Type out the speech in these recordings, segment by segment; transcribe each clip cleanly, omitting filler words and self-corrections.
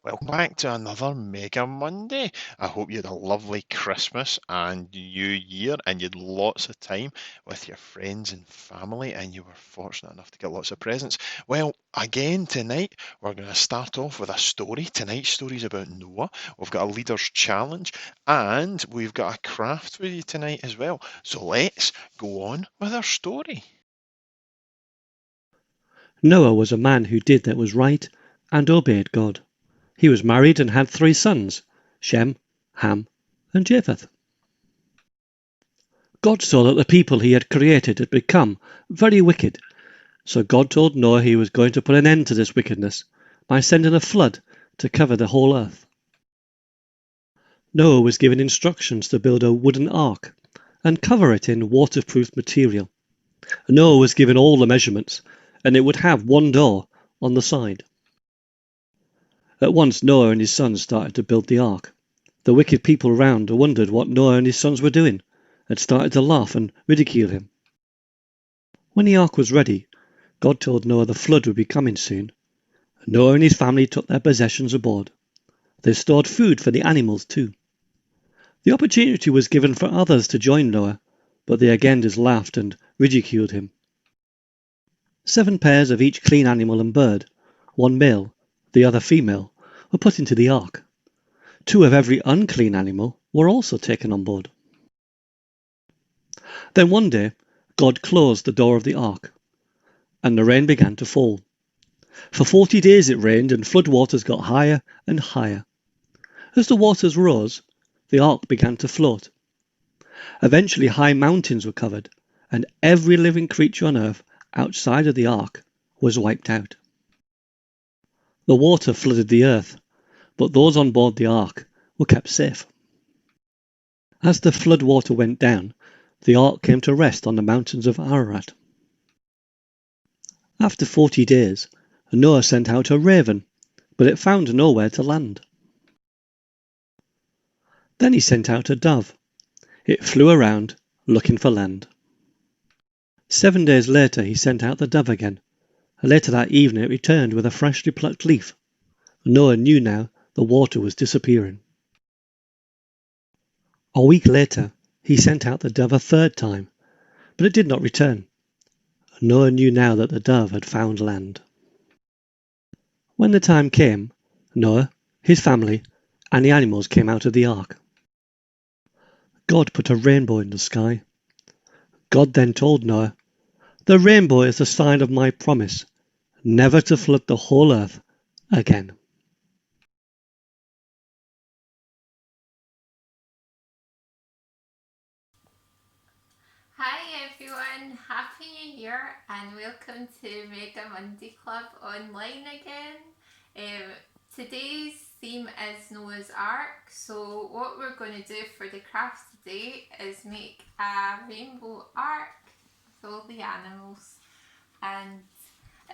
Welcome back to another Mega Monday. I hope you had a lovely Christmas and New Year and you had lots of time with your friends and family and you were fortunate enough to get lots of presents. Well, again tonight we're going to start off with a story. Tonight's story is about Noah. We've got a leader's challenge and we've got a craft with you tonight as well. So let's go on with our story. Noah was a man who did that was right and obeyed God. He was married and had 3 sons, Shem, Ham, and Japheth. God saw that the people he had created had become very wicked, so God told Noah he was going to put an end to this wickedness by sending a flood to cover the whole earth. Noah was given instructions to build a wooden ark and cover it in waterproof material. Noah was given all the measurements, and it would have one door on the side. At once Noah and his sons started to build the ark. The wicked people around wondered what Noah and his sons were doing, and started to laugh and ridicule him. When the ark was ready, God told Noah the flood would be coming soon. Noah and his family took their possessions aboard. They stored food for the animals too. The opportunity was given for others to join Noah, but they again just laughed and ridiculed him. 7 pairs of each clean animal and bird, one male, the other female, were put into the ark. 2 of every unclean animal were also taken on board. Then one day God closed the door of the ark, and the rain began to fall. For 40 days it rained, and flood waters got higher and higher. As the waters rose, the ark began to float. Eventually high mountains were covered, and every living creature on earth outside of the ark was wiped out. The water flooded the earth, but those on board the ark were kept safe. As the flood water went down, the ark came to rest on the mountains of Ararat. After 40 days, Noah sent out a raven, but it found nowhere to land. Then he sent out a dove. It flew around, looking for land. 7 days later he sent out the dove again. Later that evening it returned with a freshly plucked leaf. Noah knew now the water was disappearing. A week later he sent out the dove a 3rd time, but it did not return. Noah knew now that the dove had found land. When the time came, Noah, his family, and the animals came out of the ark. God put a rainbow in the sky. God then told Noah, "The rainbow is the sign of my promise, never to flood the whole earth again." Hi everyone, Happy New Year and welcome to Mega Monday Club online again. Today's theme is Noah's Ark, so what we're going to do for the craft today is make a rainbow ark with all the animals. And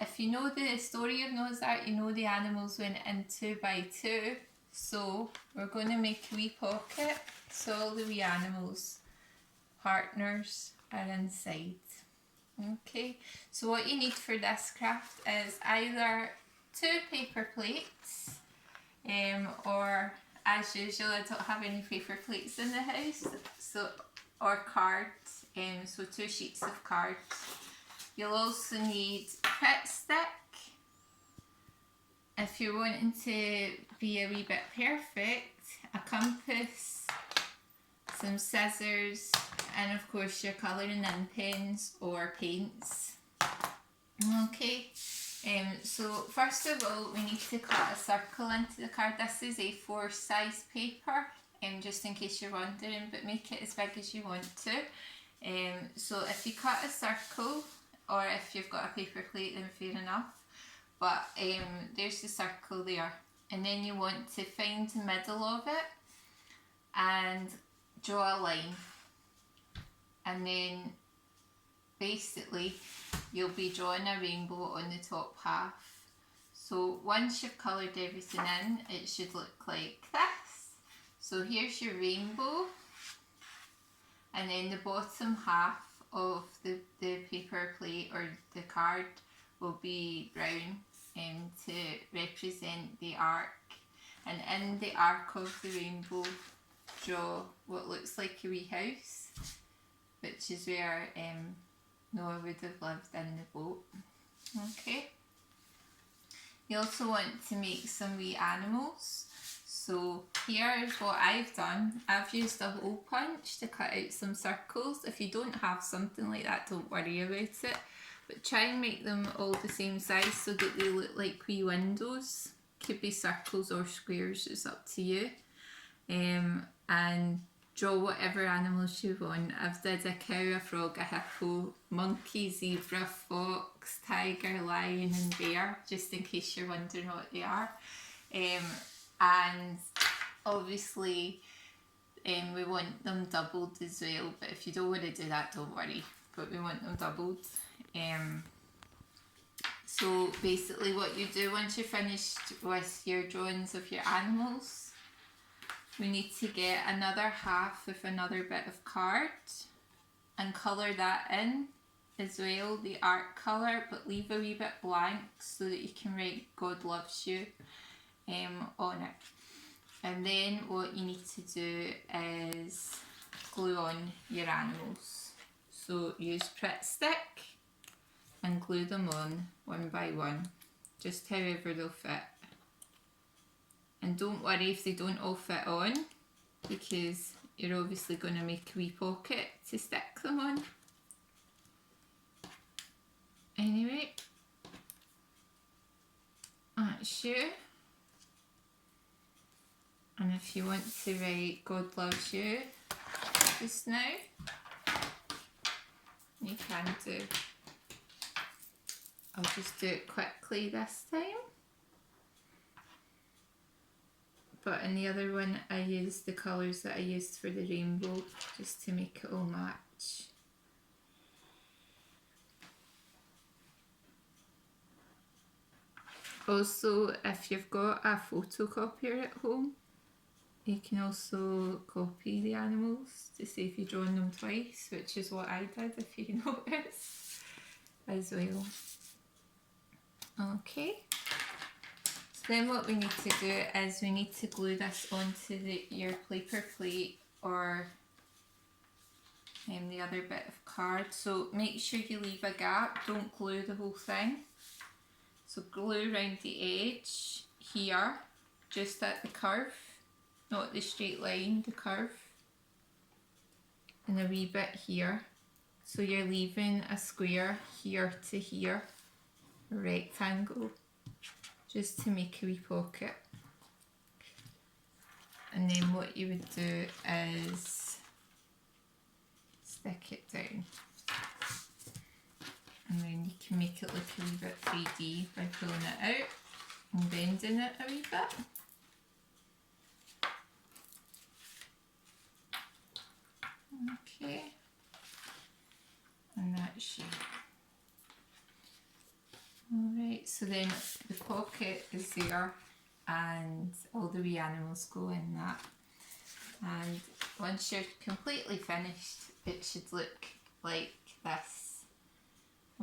if you know the story of Noah's Ark, you know the animals went in 2 by 2, so we're going to make a wee pocket so all the wee animals partners are inside. Okay, so what you need for this craft is either 2 paper plates, or as usual I don't have any paper plates in the house, or cards, so 2 sheets of cards. You'll also need Pit Stick if you're wanting to be a wee bit perfect, a compass, some scissors, and of course your colouring in pens or paints. Okay, so first of all we need to cut a circle into the card. This is A4 size paper, just in case you're wondering, but make it as big as you want to. So if you cut a circle, or if you've got a paper plate then fair enough, but there's the circle there, and then you want to find the middle of it and draw a line, and then basically you'll be drawing a rainbow on the top half. So once you've coloured everything in, it should look like this. So here's your rainbow, and then the bottom half of the paper plate or the card will be brown to represent the ark. and in the arc of the rainbow draw what looks like a wee house, which is where Noah would have lived in the boat. Okay. You also want to make some wee animals. So here is what I've done. I've used a hole punch to cut out some circles. If you don't have something like that, don't worry about it. But try and make them all the same size so that they look like wee windows. Could be circles or squares, it's up to you. And draw whatever animals you want. I've did a cow, a frog, a hippo, monkey, zebra, fox, tiger, lion and bear, just in case you're wondering what they are. And obviously we want them doubled as well, but if you don't want to do that, don't worry, but we want them doubled. So basically what you do once you're finished with your drawings of your animals, we need to get another half of another bit of card and colour that in as well, the art colour, but leave a wee bit blank so that you can write God loves you on it. And then what you need to do is glue on your animals. So use Pritt Stick and glue them on one by one, just however they'll fit. And don't worry if they don't all fit on, because you're obviously going to make a wee pocket to stick them on. Anyway, that's you. And if you want to write God loves you just now, you can do. I'll just do it quickly this time. But in the other one I used the colours that I used for the rainbow just to make it all match. Also, if you've got a photocopier at home, you can also copy the animals to save you drawing them twice, which is what I did, if you notice, as well. Okay. So then what we need to do is we need to glue this onto your paper plate or the other bit of card. So make sure you leave a gap, don't glue the whole thing. So glue around the edge here, just at the curve, not the straight line, the curve. And a wee bit here. So you're leaving a square here to here, a rectangle, just to make a wee pocket. And then what you would do is stick it down. And then you can make it look a wee bit 3D by pulling it out and bending it a wee bit. Okay. And that's you. Alright, so then the pocket is there and all the wee animals go in that. And once you're completely finished, it should look like this.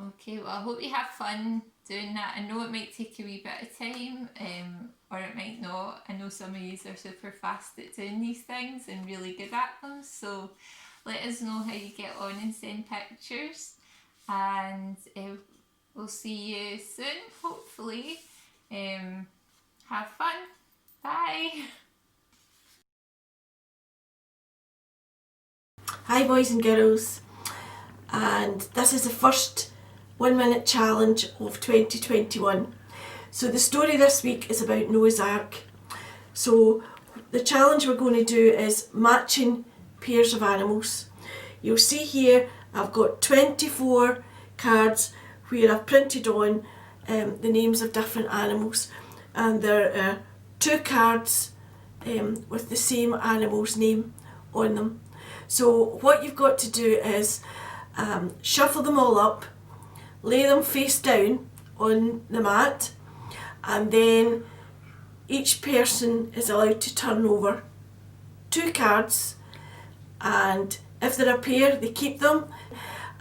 Okay, well I hope you have fun doing that. I know it might take a wee bit of time, or it might not. I know some of you are super fast at doing these things and really good at them, so let us know how you get on and send pictures. And we'll see you soon, hopefully. Have fun. Bye. Hi boys and girls, and this is the first 1 minute challenge of 2021. So the story this week is about Noah's Ark. So the challenge we're going to do is matching pairs of animals. You'll see here I've got 24 cards where I've printed on the names of different animals, and there are 2 cards with the same animal's name on them. So what you've got to do is shuffle them all up, lay them face down on the mat, and then each person is allowed to turn over 2 cards, and if they're a pair they keep them,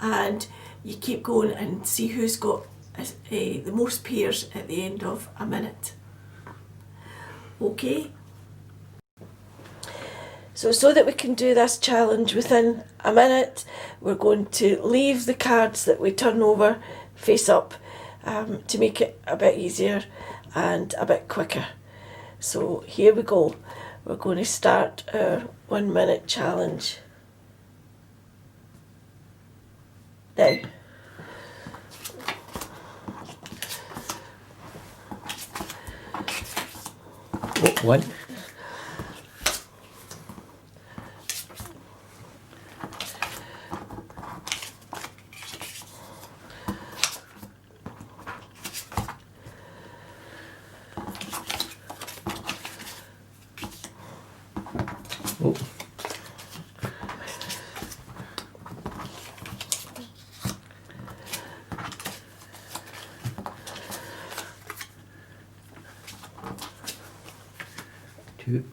and you keep going and see who's got the most pairs at the end of a minute. Okay? So that we can do this challenge within a minute, we're going to leave the cards that we turn over face up to make it a bit easier and a bit quicker. So here we go. We're going to start our 1 minute challenge now. One. Oh. Two.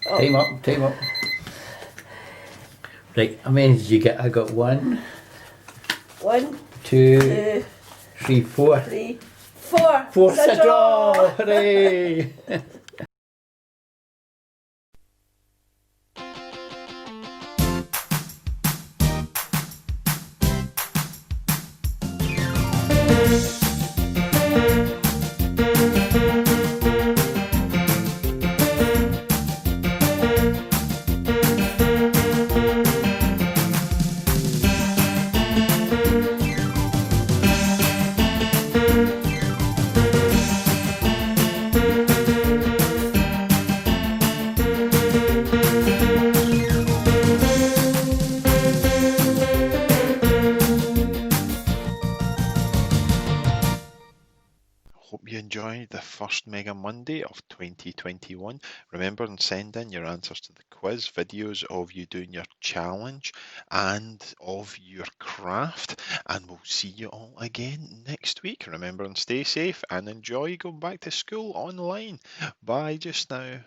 Time up, time up. Right, how many did you get? I got 1, 1, 2, 2, 3, 4. 3, 4. Four, It's it's a draw! Hooray! Hope you enjoyed the first Mega Monday of 2021. Remember and send in your answers to the quiz, videos of you doing your challenge and of your craft. And we'll see you all again next week. Remember and stay safe and enjoy going back to school online. Bye just now.